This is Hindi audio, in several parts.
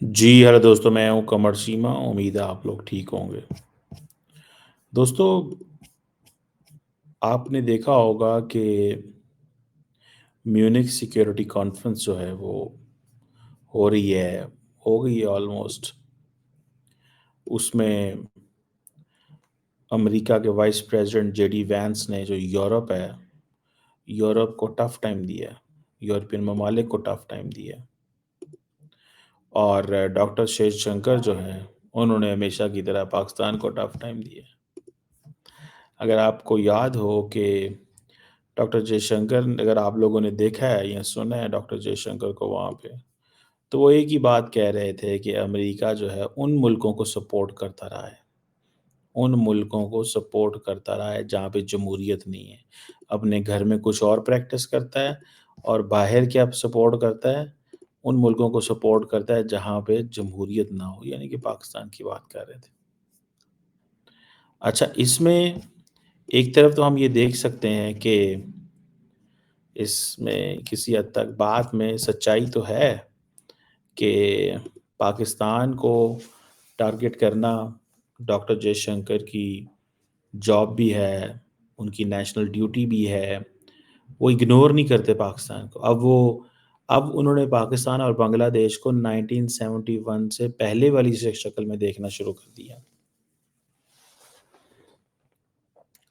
जी, हेलो दोस्तों, मैं हूँ कमर सीमा, उम्मीद है आप लोग ठीक होंगे। दोस्तों, आपने देखा होगा कि म्यूनिख सिक्योरिटी कॉन्फ्रेंस जो है वो हो रही है, हो गई है ऑलमोस्ट। उसमें अमेरिका के वाइस प्रेसिडेंट जेडी वैंस ने जो यूरोप है, यूरोप को टफ टाइम दिया है, यूरोपियन ममालिक को टफ टाइम दिया है। और डॉक्टर जयशंकर जो हैं, उन्होंने हमेशा की तरह पाकिस्तान को टफ टाइम दिया है। अगर आपको याद हो कि डॉक्टर जयशंकर, अगर आप लोगों ने देखा है या सुना है डॉक्टर जयशंकर को वहाँ पे, तो वो एक ही बात कह रहे थे कि अमेरिका जो है उन मुल्कों को सपोर्ट करता रहा है, उन मुल्कों को सपोर्ट करता रहा है जहाँ पे जमहूरियत नहीं है। अपने घर में कुछ और प्रैक्टिस करता है और बाहर क्या सपोर्ट करता है, उन मुल्कों को सपोर्ट करता है जहाँ पे जमहूरियत ना हो, यानी कि पाकिस्तान की बात कर रहे थे। अच्छा, इसमें एक तरफ तो हम ये देख सकते हैं कि इसमें किसी हद तक बात में सच्चाई तो है कि पाकिस्तान को टारगेट करना डॉक्टर जयशंकर की जॉब भी है, उनकी नेशनल ड्यूटी भी है। वो इग्नोर नहीं करते पाकिस्तान को। अब उन्होंने पाकिस्तान और बांग्लादेश को 1971 से पहले वाली शक्ल में देखना शुरू कर दिया।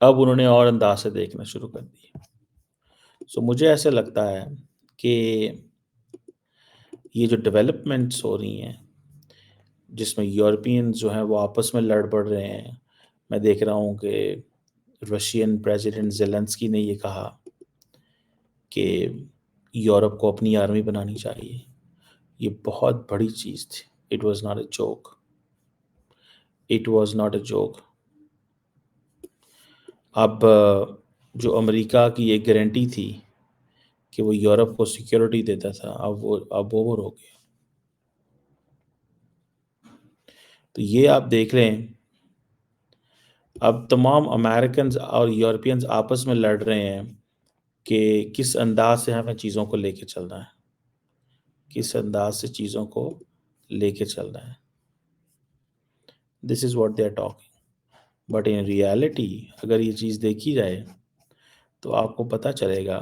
अब उन्होंने और अंदाज से देखना शुरू कर दिया। सो मुझे ऐसा लगता है कि ये जो डेवलपमेंट्स हो रही हैं, जिसमें यूरोपियंस जो हैं वो आपस में लड़ पड़ रहे हैं। मैं देख रहा हूँ कि रशियन प्रेसिडेंट ज़ेलेंस्की ने ये कहा कि यूरोप को अपनी आर्मी बनानी चाहिए। ये बहुत बड़ी चीज़ थी। It was not a joke. It was not a joke. अब जो अमेरिका की एक गारंटी थी कि वो यूरोप को सिक्योरिटी देता था, अब ओवर हो गया। तो ये आप देख रहे हैं, अब तमाम अमेरिकन्स और यूरोपियंस आपस में लड़ रहे हैं कि किस अंदाज से हमें चीज़ों को लेके चलना है, किस अंदाज से चीज़ों को लेके चलना है। This is what they are talking. But in reality अगर ये चीज़ देखी जाए तो आपको पता चलेगा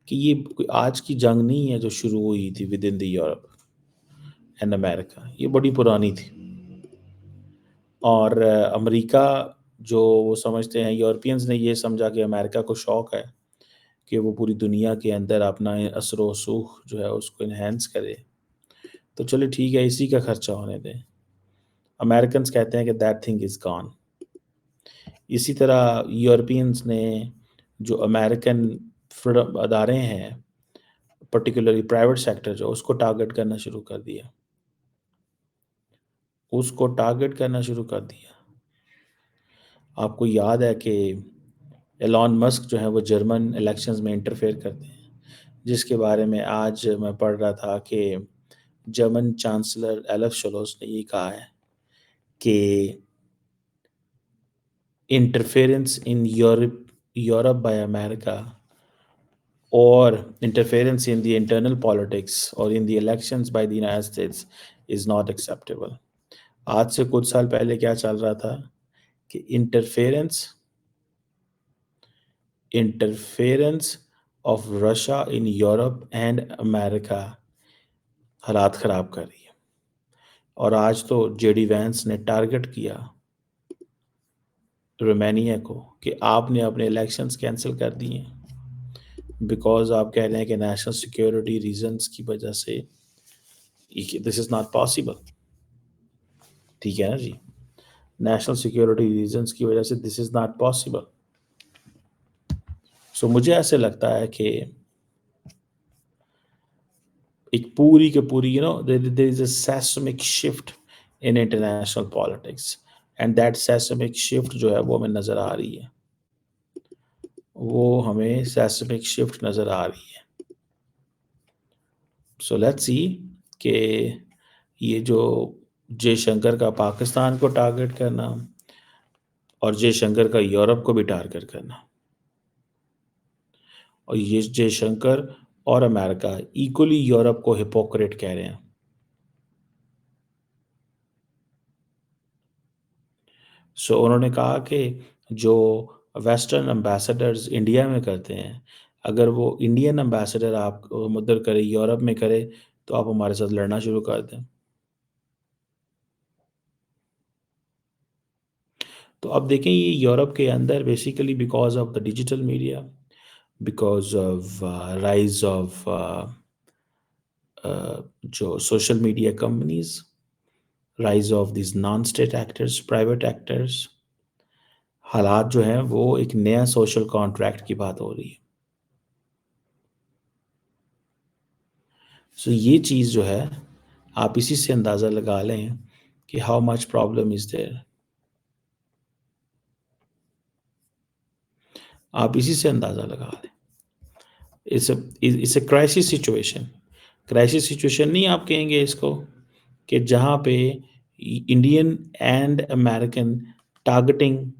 कि ये कोई आज की जंग नहीं है जो शुरू हुई थी with in the Europe and America. ये बड़ी पुरानी थी। और अमेरिका जो वो समझते हैं, यूरोपियंस ने ये समझा कि अमेरिका को शौक है कि वो पूरी दुनिया के अंदर अपना असर व रसूख जो है उसको इन्हेंस करे। तो चलो ठीक है, इसी का खर्चा होने दें। अमेरिकन्स कहते हैं कि दैट थिंग इज़ गॉन। इसी तरह यूरोपियंस ने जो अमेरिकन फ्रीडम अदारे हैं, पर्टिकुलरली प्राइवेट सेक्टर जो उसको टारगेट करना शुरू कर दिया, उसको टारगेट करना शुरू कर दिया। आपको याद है कि एलॉन मस्क जो है वो जर्मन इलेक्शंस में इंटरफेयर करते हैं, जिसके बारे में आज मैं पढ़ रहा था कि जर्मन चांसलर एलफ शोलोस ने ये कहा है कि interference in Europe by America, or interference in the internal politics or in the elections by the United States is not acceptable. आज से कुछ साल पहले क्या चल रहा था कि interference of Russia in Europe and America हालात ख़राब कर रही है। और आज तो जेडी वैंस ने टारगेट किया रोमानिया को कि आपने अपने इलेक्शंस कैंसिल कर दिए बिकॉज आप कह रहे हैं कि नेशनल सिक्योरिटी रीजंस की वजह से दिस इज़ नॉट पॉसिबल। ठीक है ना जी, नेशनल सिक्योरिटी रीजंस की वजह से this is not possible. So मुझे ऐसे लगता है कि एक पूरी के पूरी there is a seismic shift in international politics, and that seismic shift जो है वो हमें नज़र आ रही है, वो हमें सेस्मिक शिफ्ट नज़र आ रही है। सो लेट्स सी कि ये जो जयशंकर का पाकिस्तान को टारगेट करना और जयशंकर का यूरोप को भी टारगेट करना, और ये जयशंकर और अमेरिका इक्वली यूरोप को हिपोक्रेट कह रहे हैं। सो उन्होंने कहा कि जो वेस्टर्न एम्बेसडर्स इंडिया में करते हैं, अगर वो इंडियन एम्बेसडर आप उधर करे, यूरोप में करे, तो आप हमारे साथ लड़ना शुरू कर दें। तो अब देखें ये यूरोप के अंदर basically because of the digital media, because of rise of जो social media companies, rise of this non state actors, private actors, हालात जो हैं वो एक नया सोशल कॉन्ट्रैक्ट की बात हो रही है। सो ये चीज़ जो है, आप इसी से अंदाज़ा लगा लें कि how much problem is there. आप इसी से अंदाज़ा लगा लें। It's a crisis situation. Crisis situation नहीं आप कहेंगे इसको, कि जहाँ पे Indian and American targeting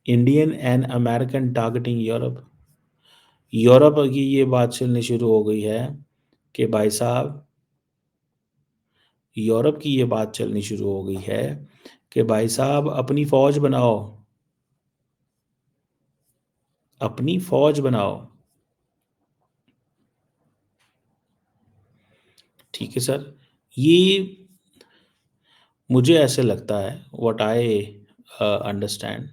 Indian and American targeting Europe. Europe की ये बात चलनी शुरू हो गई है कि भाई साहब, यूरोप की ये बात चलनी शुरू हो गई है कि भाई साहब अपनी फ़ौज बनाओ, अपनी फ़ौज बनाओ। ठीक है सर। ये मुझे ऐसे लगता है, what I understand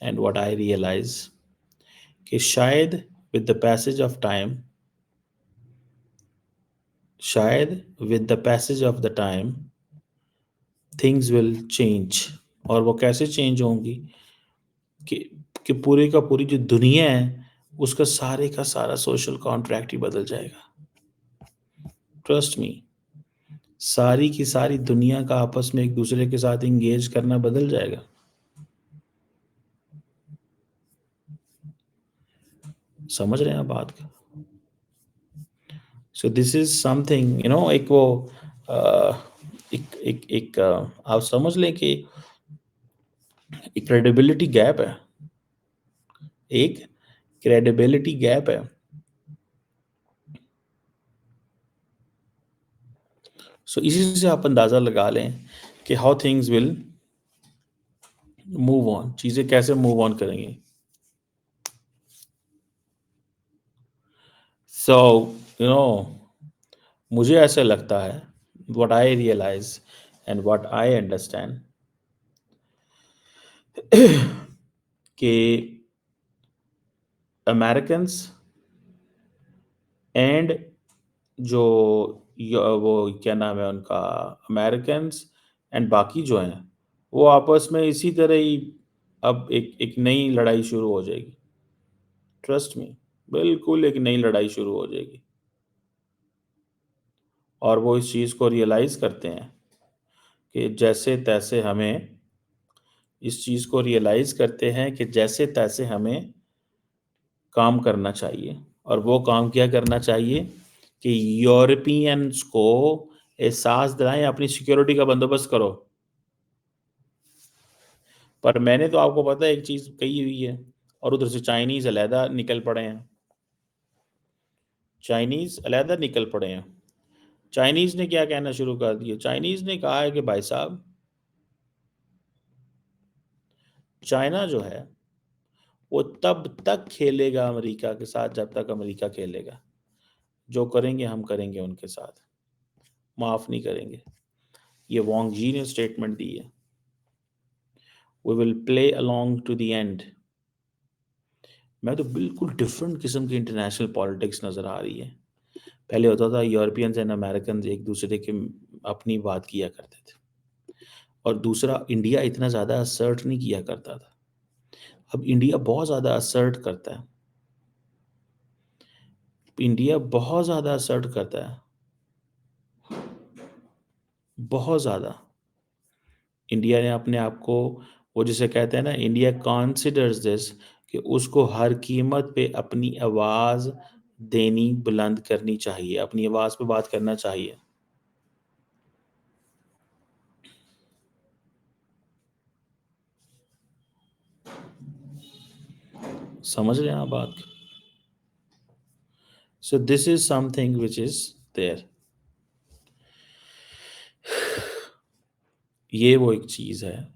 and what I realise, कि शायद with the passage of time, शायद with the passage of the time things will change. और वो कैसे चेंज होंगी, कि पूरी का पूरी जो दुनिया है उसका सारे का सारा सोशल कॉन्ट्रैक्ट ही बदल जाएगा। ट्रस्ट मी, सारी की सारी दुनिया का आपस में एक दूसरे के साथ इंगेज करना बदल जाएगा। समझ रहे हैं आप बात का? सो दिस इज समथिंग, एक वो अ, एक आप समझ लें कि एक क्रेडिबिलिटी गैप है, एक क्रेडिबिलिटी गैप है। सो इसी से आप अंदाज़ा लगा लें कि how things will move on, चीज़ें कैसे मूव ऑन करेंगी। सो यू नो मुझे ऐसा लगता है, what I realise and what I understand, कि अमेरिकन्स एंड जो वो क्या नाम है उनका, अमेरिकन्स एंड बाकी जो हैं, वो आपस में इसी तरह ही अब एक एक नई लड़ाई शुरू हो जाएगी। ट्रस्ट मी, बिल्कुल एक नई लड़ाई शुरू हो जाएगी। और वो इस चीज़ को रियलाइज़ करते हैं कि जैसे तैसे हमें इस चीज़ को रियलाइज़ करते हैं कि जैसे तैसे हमें काम करना चाहिए। और वो काम क्या करना चाहिए, कि यूरोपियंस को एहसास दिलाएं, अपनी सिक्योरिटी का बंदोबस्त करो। पर मैंने तो आपको पता है एक चीज़ कही हुई है, और उधर से चाइनीज़ अलहदा निकल पड़े हैं। चाइनीज़ अलहदा निकल पड़े हैं। चाइनीज़ ने क्या कहना शुरू कर दिया, चाइनीज़ ने कहा है कि भाई साहब, चाइना जो है वो तब तक खेलेगा अमेरिका के साथ जब तक अमेरिका खेलेगा। जो करेंगे हम करेंगे उनके साथ, माफ़ नहीं करेंगे। ये वांग जी ने स्टेटमेंट दी है, we will play along to the end. मैं तो बिल्कुल डिफरेंट किस्म की इंटरनेशनल पॉलिटिक्स नज़र आ रही है। पहले होता था यूरोपियंस एंड अमेरिकन एक दूसरे के अपनी बात किया करते थे, और दूसरा इंडिया इतना ज़्यादा असर्ट नहीं किया करता था। अब इंडिया बहुत ज़्यादा असर्ट करता है। इंडिया बहुत ज़्यादा असर्ट करता है, बहुत ज़्यादा। इंडिया ने अपने आप को, वो जिसे कहते हैं ना, इंडिया कॉन्सिडर्स दिस, कि उसको हर कीमत पे अपनी आवाज़ देनी बुलंद करनी चाहिए, अपनी आवाज़ पे बात करना चाहिए। समझ रहे हैं आप बात? So this is something which is there. ये वो एक चीज़ है।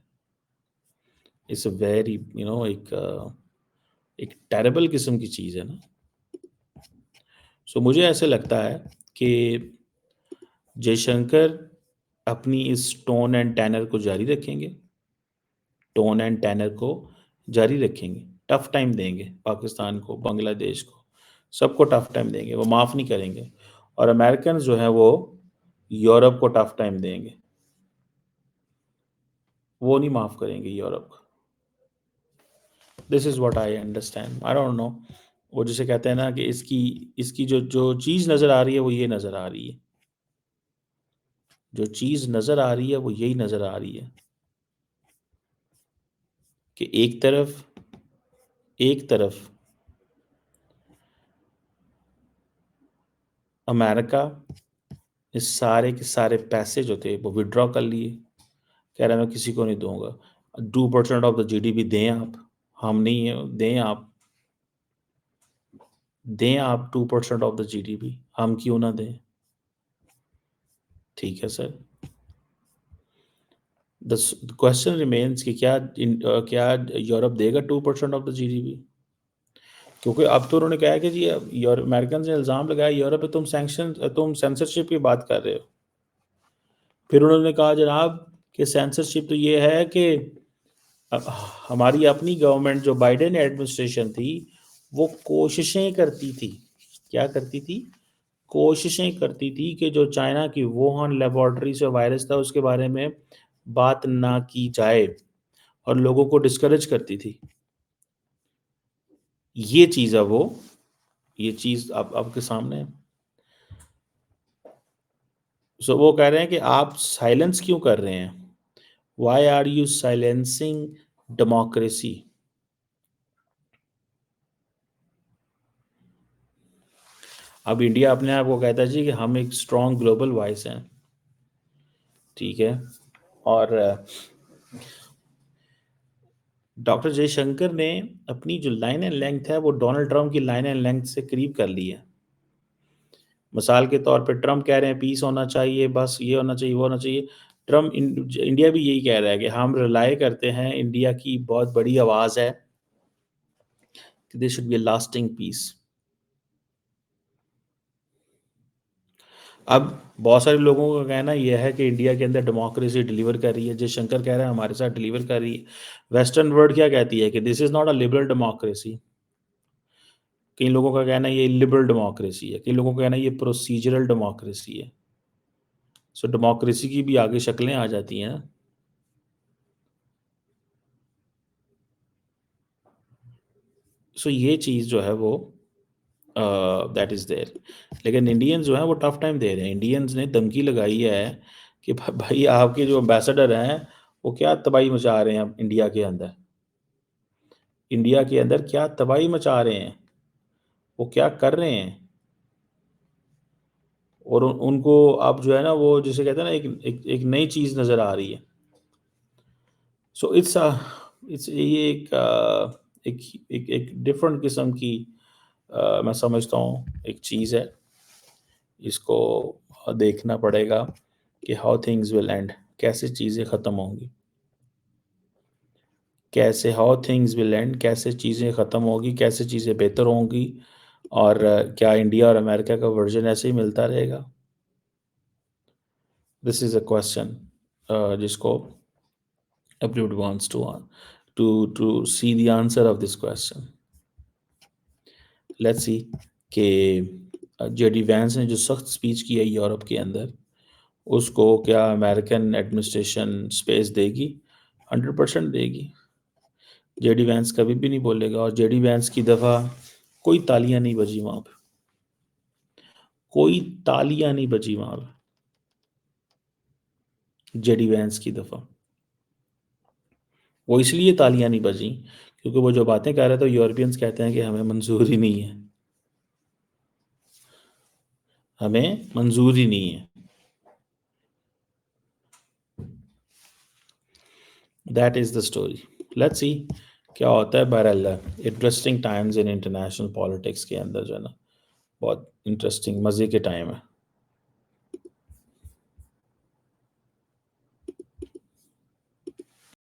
इट्स अ वेरी एक टेरेबल किस्म की चीज़ है ना। सो मुझे ऐसे लगता है कि जयशंकर अपनी इस टोन एंड टैनर को जारी रखेंगे, टोन एंड टैनर को जारी रखेंगे, टफ टाइम देंगे पाकिस्तान को, बांग्लादेश को, सबको टफ टाइम देंगे, वो माफ़ नहीं करेंगे। और अमेरिकन जो है वो यूरोप को टफ टाइम देंगे, वो नहीं माफ़ करेंगे यूरोप को। This is what I understand, I don't know. वो जिसे कहते हैं ना कि इसकी इसकी जो जो चीज़ नज़र आ रही है वो ये नज़र आ रही है, जो चीज़ नज़र आ रही है वो यही नज़र आ रही है कि एक तरफ अमेरिका इस सारे के सारे पैसे जो थे वो विड्रॉ कर लिए, कह रहा है मैं किसी को नहीं दूंगा। 2% ऑफ द जीडीपी दें आप, हम नहीं है, दें आप 2% ऑफ द जीडीपी, हम क्यों ना दें। ठीक है सर। द क्वेश्चन रिमेन्स कि क्या यूरोप देगा 2% ऑफ द जीडीपी? क्योंकि अब तो उन्होंने कहा है कि जी अमेरिकन ने इल्ज़ाम लगाया यूरोप पे तुम सेंसरशिप की बात कर रहे हो। फिर उन्होंने कहा जनाब कि सेंसरशिप तो ये है कि अ, हमारी अपनी गवर्नमेंट जो बाइडेन एडमिनिस्ट्रेशन थी वो कोशिशें करती थी, क्या करती थी? कोशिशें करती थी कि जो चाइना की वुहान लेबोरेटरी से वायरस था उसके बारे में बात ना की जाए, और लोगों को डिस्करेज करती थी। ये चीज़ है वो, ये चीज़ अब आपके सामने है। सो वो कह रहे हैं कि आप साइलेंस क्यों कर रहे हैं? Why are you silencing democracy? अब इंडिया अपने आप को कहता है जी कि हम एक स्ट्रॉन्ग ग्लोबल वॉइस हैं, ठीक है। और डॉक्टर जयशंकर ने अपनी जो लाइन एंड लेंथ है वो डोनाल्ड ट्रंप की लाइन एंड लेंथ से करीब कर ली है। मिसाल के तौर पे ट्रंप कह रहे हैं पीस होना चाहिए, बस ये होना चाहिए, वो होना चाहिए। इंडिया भी यही कह रहा है कि हम रिलाय करते हैं, इंडिया की बहुत बड़ी आवाज़ है कि there should be a lasting peace. अब बहुत सारे लोगों का कहना यह है कि इंडिया के अंदर डेमोक्रेसी डिलीवर कर रही है, जयशंकर कह रहे हैं हमारे साथ डिलीवर कर रही है। वेस्टर्न वर्ल्ड क्या कहती है कि this is not a liberal democracy. कई लोगों का कहना है ये लिबरल डेमोक्रेसी है, कई लोगों का कहना है ये प्रोसीजरल डेमोक्रेसी है। सो डेमोक्रेसी की भी आगे शक्लें आ जाती हैं ना। सो ये चीज़ जो है वो दैट इज़ देयर। लेकिन इंडियंस जो हैं वो टफ टाइम दे रहे हैं। इंडियंस ने धमकी लगाई है कि भाई आपके जो एम्बेसडर हैं वो क्या तबाही मचा रहे हैं अब इंडिया के अंदर, इंडिया के अंदर क्या तबाही मचा रहे हैं, वो क्या कर रहे हैं। और उनको अब जो है ना वो जिसे कहते हैं ना एक नई चीज़ नज़र आ रही है। सो इट्स ये एक एक एक डिफरेंट किस्म की मैं समझता हूँ एक चीज़ है। इसको देखना पड़ेगा कि हाउ थिंग्स विल एंड, कैसे चीज़ें ख़त्म होंगी, कैसे हाउ थिंग्स विल एंड, कैसे चीज़ें ख़त्म होगी, कैसे चीज़ें बेहतर होंगी। और क्या इंडिया और अमेरिका का वर्जन ऐसे ही मिलता रहेगा? दिस इज़ अ क्वेश्चन जिसको everyone wants to see the answer of this question. Let's see कि जेडी वैंस ने जो सख्त स्पीच की है यूरोप के अंदर, उसको क्या अमेरिकन एडमिनिस्ट्रेशन स्पेस देगी? 100% देगी। जेडी वैंस कभी भी नहीं बोलेगा, और जेडी वैंस की दफ़ा कोई तालियां नहीं बजी वहाँ पे, कोई तालियां नहीं बजी वहाँ पे जेडी वैंस की दफ़ा। वो इसलिए तालियां नहीं बजी क्योंकि वो जो बातें कह रहे थे यूरोपियंस कहते हैं कि हमें मंजूर ही नहीं है, हमें मंजूर ही नहीं है। That is the story. Let's see क्या होता है। बहरहाल interesting times in international politics के अंदर जो है ना, बहुत इंटरेस्टिंग मज़े के टाइम है।